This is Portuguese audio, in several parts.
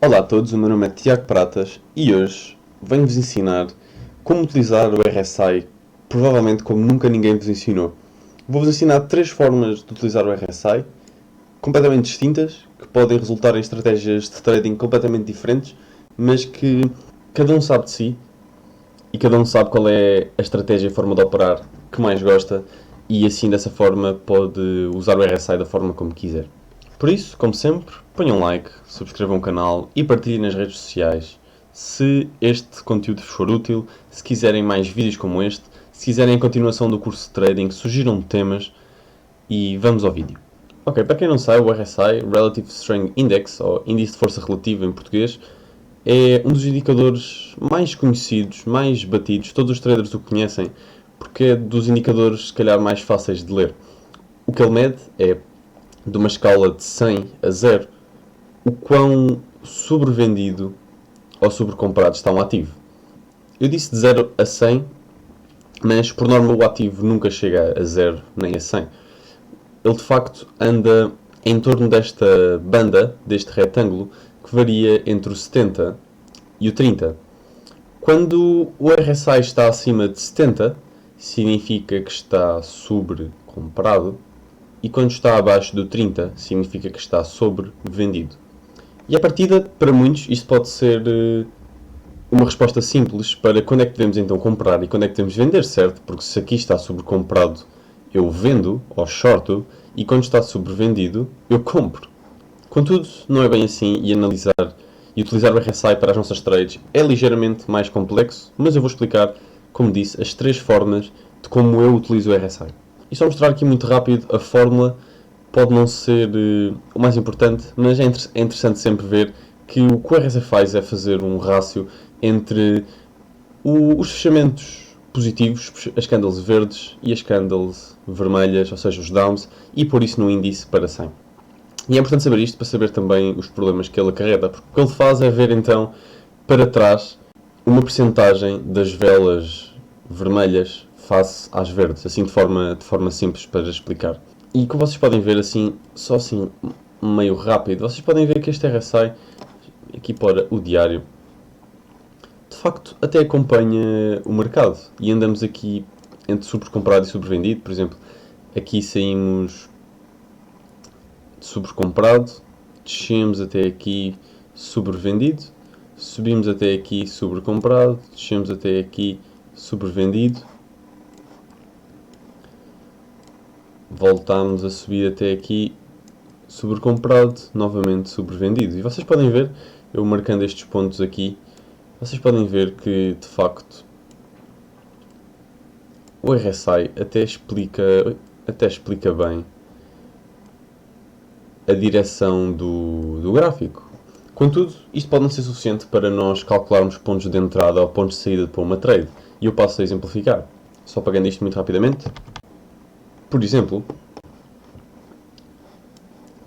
Olá a todos, o meu nome é Tiago Pratas e hoje venho-vos ensinar como utilizar o RSI, provavelmente como nunca ninguém vos ensinou. Vou-vos ensinar três formas de utilizar o RSI, completamente distintas, que podem resultar em estratégias de trading completamente diferentes, mas que cada um sabe de si e cada um sabe qual é a estratégia e a forma de operar que mais gosta e assim dessa forma pode usar o RSI da forma como quiser. Por isso, como sempre, ponham um like, subscrevam o canal e partilhem nas redes sociais se este conteúdo vos for útil, se quiserem mais vídeos como este, se quiserem a continuação do curso de trading, sugiram temas e vamos ao vídeo. Ok, para quem não sabe, o RSI, Relative Strength Index, ou Índice de Força Relativa em português, é um dos indicadores mais conhecidos, mais batidos, todos os traders o conhecem, porque é dos indicadores se calhar mais fáceis de ler. O que ele mede é, de uma escala de 100 a 0, o quão sobrevendido ou sobrecomprado está um ativo. Eu disse de 0 a 100, mas por norma o ativo nunca chega a 0 nem a 100. Ele de facto anda em torno desta banda, deste retângulo, que varia entre o 70 e o 30. Quando o RSI está acima de 70, significa que está sobrecomprado, e quando está abaixo do 30, significa que está sobrevendido. E a partida, para muitos, isto pode ser uma resposta simples para quando é que devemos então comprar e quando é que devemos vender, certo? Porque se aqui está sobrecomprado, eu vendo ou shorto, e quando está sobrevendido, eu compro. Contudo, não é bem assim e analisar e utilizar o RSI para as nossas trades é ligeiramente mais complexo, mas eu vou explicar, como disse, as três formas de como eu utilizo o RSI. E só mostrar aqui muito rápido a fórmula. Pode não ser o mais importante, mas é interessante sempre ver que o que o RSI faz é fazer um rácio entre os fechamentos positivos, as candles verdes e as candles vermelhas, ou seja, os downs, e pôr isso no índice para 100. E é importante saber isto para saber também os problemas que ele acarreta, porque o que ele faz é ver então para trás uma percentagem das velas vermelhas face às verdes, assim de forma simples para explicar. E como vocês podem ver assim, só assim meio rápido, vocês podem ver que este RSI, aqui para o diário, de facto até acompanha o mercado. E andamos aqui entre supercomprado e sobrevendido, por exemplo, aqui saímos de sobrecomprado, descemos até aqui sobrevendido, subimos até aqui sobrecomprado, descemos até aqui sobrevendido, voltamos a subir até aqui sobrecomprado, novamente sobrevendido. E vocês podem ver, eu marcando estes pontos aqui, vocês podem ver que de facto o RSI até explica bem a direção do gráfico. Contudo, isto pode não ser suficiente para nós calcularmos pontos de entrada ou pontos de saída para uma trade. E eu passo a exemplificar. Só pegando isto muito rapidamente. Por exemplo,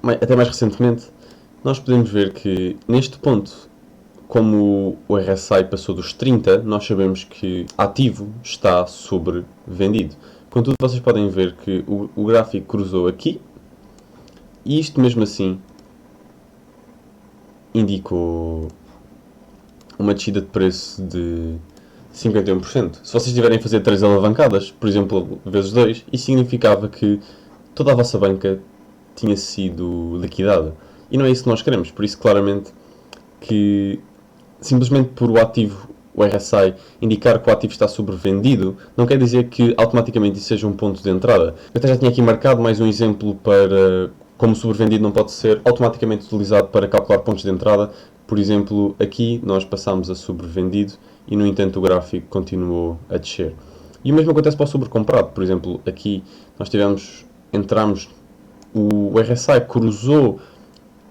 até mais recentemente, nós podemos ver que neste ponto, como o RSI passou dos 30, nós sabemos que ativo está sobrevendido. Contudo, vocês podem ver que o gráfico cruzou aqui, e isto mesmo assim indicou uma descida de preço de 51%. Se vocês tiverem a fazer 3 alavancadas, por exemplo, vezes 2, isso significava que toda a vossa banca tinha sido liquidada. E não é isso que nós queremos. Por isso, claramente, que simplesmente por o ativo, o RSI, indicar que o ativo está sobrevendido, não quer dizer que automaticamente isso seja um ponto de entrada. Eu até já tinha aqui marcado mais um exemplo para como o sobrevendido não pode ser automaticamente utilizado para calcular pontos de entrada. Por exemplo, aqui nós passamos a sobrevendido e, no entanto, o gráfico continuou a descer. E o mesmo acontece para o sobrecomprado. Por exemplo, aqui nós entramos, o RSI cruzou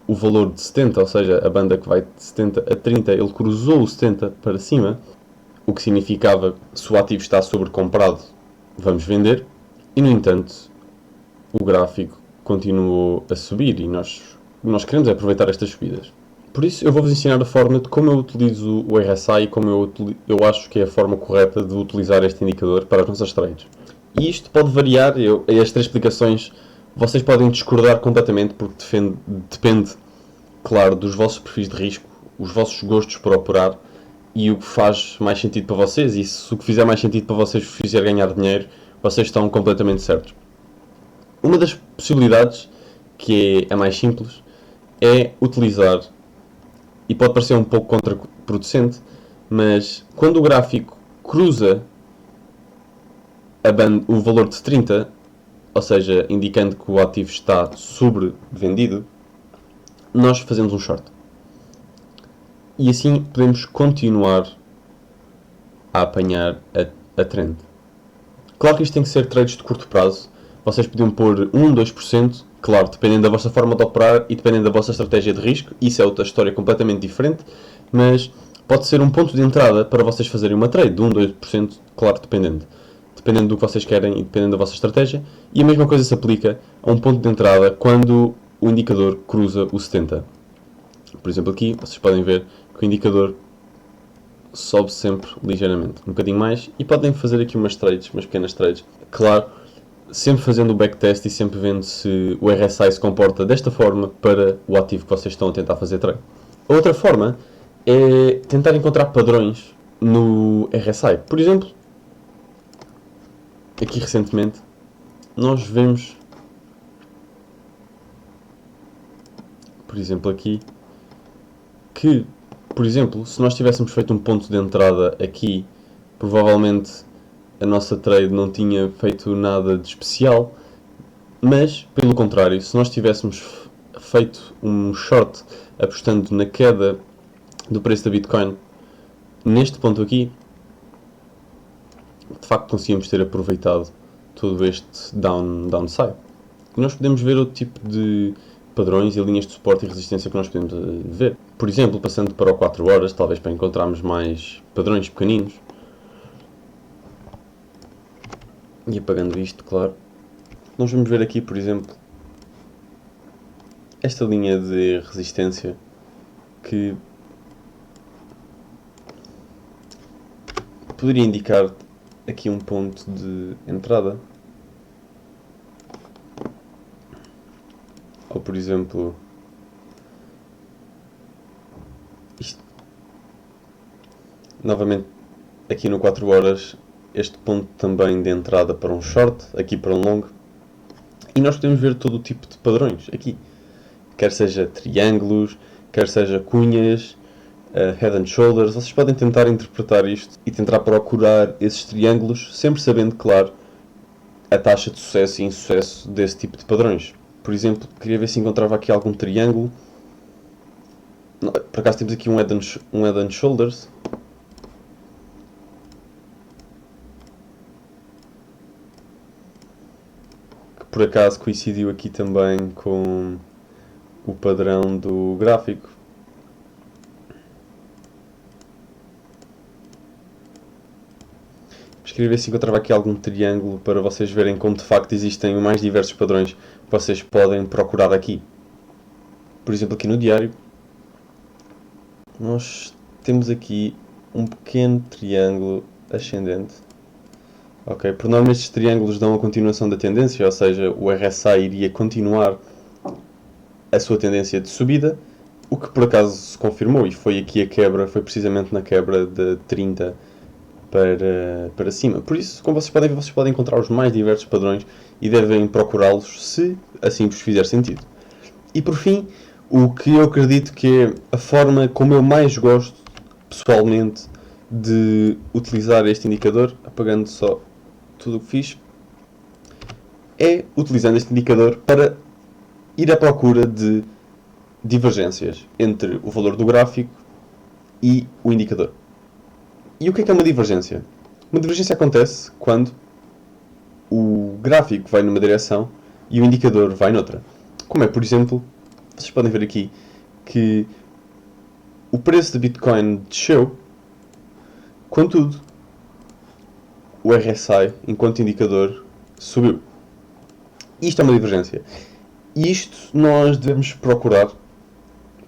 o valor de 70, ou seja, a banda que vai de 70 a 30, ele cruzou o 70 para cima, o que significava que se o ativo está sobrecomprado, vamos vender, e no entanto, o gráfico continuou a subir e nós queremos aproveitar estas subidas. Por isso, eu vou-vos ensinar a forma de como eu utilizo o RSI e como eu acho que é a forma correta de utilizar este indicador para as nossas trades. E isto pode variar, as três explicações vocês podem discordar completamente porque depende, claro, dos vossos perfis de risco, os vossos gostos para operar e o que faz mais sentido para vocês, e se o que fizer mais sentido para vocês vos fizer ganhar dinheiro, vocês estão completamente certos. Uma das possibilidades, que é a mais simples, é utilizar, e pode parecer um pouco contraproducente, mas quando o gráfico cruza o valor de 30, ou seja, indicando que o ativo está sobrevendido, nós fazemos um short. E assim podemos continuar a apanhar a trend. Claro que isto tem que ser trades de curto prazo. Vocês podiam pôr 1, 2%, claro, dependendo da vossa forma de operar e dependendo da vossa estratégia de risco. Isso é outra história completamente diferente, mas pode ser um ponto de entrada para vocês fazerem uma trade de 1, 2%, claro, dependendo do que vocês querem e dependendo da vossa estratégia. E a mesma coisa se aplica a um ponto de entrada quando o indicador cruza o 70. Por exemplo, aqui vocês podem ver que o indicador sobe sempre ligeiramente, um bocadinho mais, e podem fazer aqui umas pequenas trades. Claro, sempre fazendo o backtest e sempre vendo se o RSI se comporta desta forma para o ativo que vocês estão a tentar fazer trade. A outra forma é tentar encontrar padrões no RSI. Por exemplo, aqui recentemente, nós vemos, por exemplo aqui, que, por exemplo, se nós tivéssemos feito um ponto de entrada aqui, provavelmente a nossa trade não tinha feito nada de especial, mas, pelo contrário, se nós tivéssemos feito um short apostando na queda do preço da Bitcoin, neste ponto aqui, de facto conseguimos ter aproveitado todo este downside. E nós podemos ver outro tipo de padrões e linhas de suporte e resistência que nós podemos ver. Por exemplo, passando para o 4 horas, talvez para encontrarmos mais padrões pequeninos. E apagando isto, claro. Nós vamos ver aqui, por exemplo, esta linha de resistência que poderia indicar aqui um ponto de entrada. Ou, por exemplo, isto. Novamente, aqui no 4 horas, este ponto também de entrada para um short, aqui para um long. E nós podemos ver todo o tipo de padrões aqui. Quer seja triângulos, quer seja cunhas, head and shoulders. Vocês podem tentar interpretar isto e tentar procurar esses triângulos, sempre sabendo, claro, a taxa de sucesso e insucesso desse tipo de padrões. Por exemplo, queria ver se encontrava aqui algum triângulo. Por acaso temos aqui um head and shoulders. Que por acaso coincidiu aqui também com o padrão do gráfico. Queria ver se encontrava aqui algum triângulo para vocês verem como de facto existem os mais diversos padrões que vocês podem procurar aqui. Por exemplo, aqui no diário, nós temos aqui um pequeno triângulo ascendente. Ok, por norma estes triângulos dão a continuação da tendência, ou seja, o RSI iria continuar a sua tendência de subida, o que por acaso se confirmou, e foi aqui a quebra, foi precisamente na quebra de 30 para cima. Por isso, como vocês podem ver, vocês podem encontrar os mais diversos padrões e devem procurá-los se assim vos fizer sentido. E por fim, o que eu acredito que é a forma como eu mais gosto, pessoalmente, de utilizar este indicador, apagando só tudo o que fiz, é utilizando este indicador para ir à procura de divergências entre o valor do gráfico e o indicador. E o que é uma divergência? Uma divergência acontece quando o gráfico vai numa direção e o indicador vai noutra. Como é, por exemplo, vocês podem ver aqui que o preço da Bitcoin desceu, contudo, o RSI, enquanto indicador, subiu. Isto é uma divergência. E isto nós devemos procurar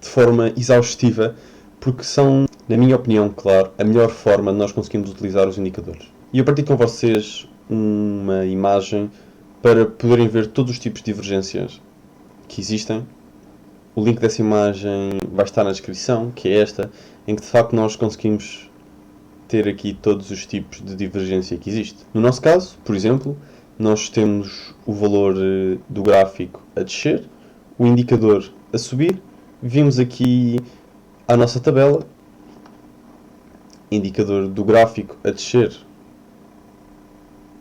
de forma exaustiva, porque são, na minha opinião, claro, a melhor forma de nós conseguirmos utilizar os indicadores. E eu partilho com vocês uma imagem para poderem ver todos os tipos de divergências que existem O link dessa imagem vai estar na descrição, que é esta, em que de facto nós conseguimos ter aqui todos os tipos de divergência que existe. No nosso caso, por exemplo, nós temos o valor do gráfico a descer, o indicador a subir, vimos aqui a nossa tabela, indicador do gráfico a descer,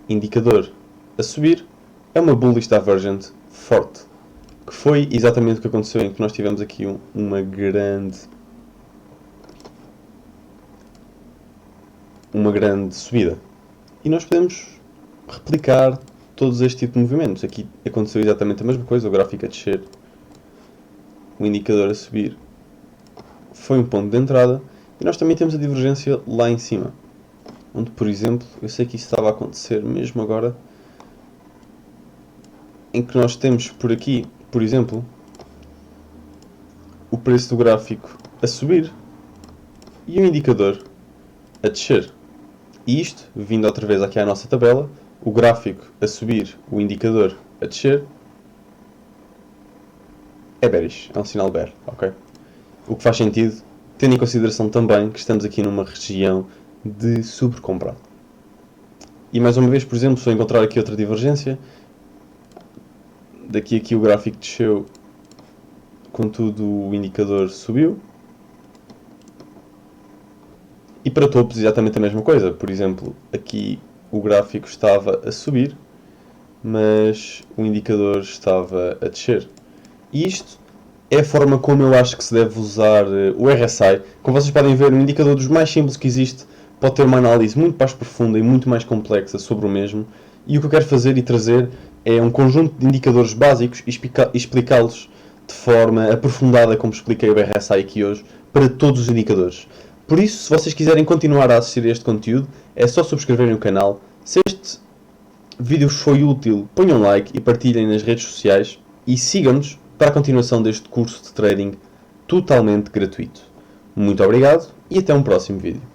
indicador a subir, é uma bullish divergent forte, que foi exatamente o que aconteceu, em que nós tivemos aqui uma grande subida. E nós podemos replicar todos este tipo de movimentos. Aqui aconteceu exatamente a mesma coisa, o gráfico a descer, o indicador a subir, foi um ponto de entrada, e nós também temos a divergência lá em cima, onde, por exemplo, eu sei que isso estava a acontecer mesmo agora, em que nós temos por aqui, por exemplo, o preço do gráfico a subir e o indicador a descer. E isto, vindo outra vez aqui à nossa tabela, o gráfico a subir, o indicador a descer, é bearish, é um sinal bear, ok? O que faz sentido, tendo em consideração também que estamos aqui numa região de sobrecompra. E mais uma vez, por exemplo, se eu encontrar aqui outra divergência, daqui aqui o gráfico desceu, contudo o indicador subiu. E para topos exatamente a mesma coisa. Por exemplo, aqui o gráfico estava a subir, mas o indicador estava a descer. E isto é a forma como eu acho que se deve usar o RSI. Como vocês podem ver, um indicador dos mais simples que existe pode ter uma análise muito mais profunda e muito mais complexa sobre o mesmo. E o que eu quero fazer e trazer é um conjunto de indicadores básicos e explicá-los de forma aprofundada, como expliquei o RSI aqui hoje, para todos os indicadores. Por isso, se vocês quiserem continuar a assistir a este conteúdo, é só subscreverem o canal. Se este vídeo vos foi útil, ponham um like e partilhem nas redes sociais e sigam-nos para a continuação deste curso de trading totalmente gratuito. Muito obrigado e até um próximo vídeo.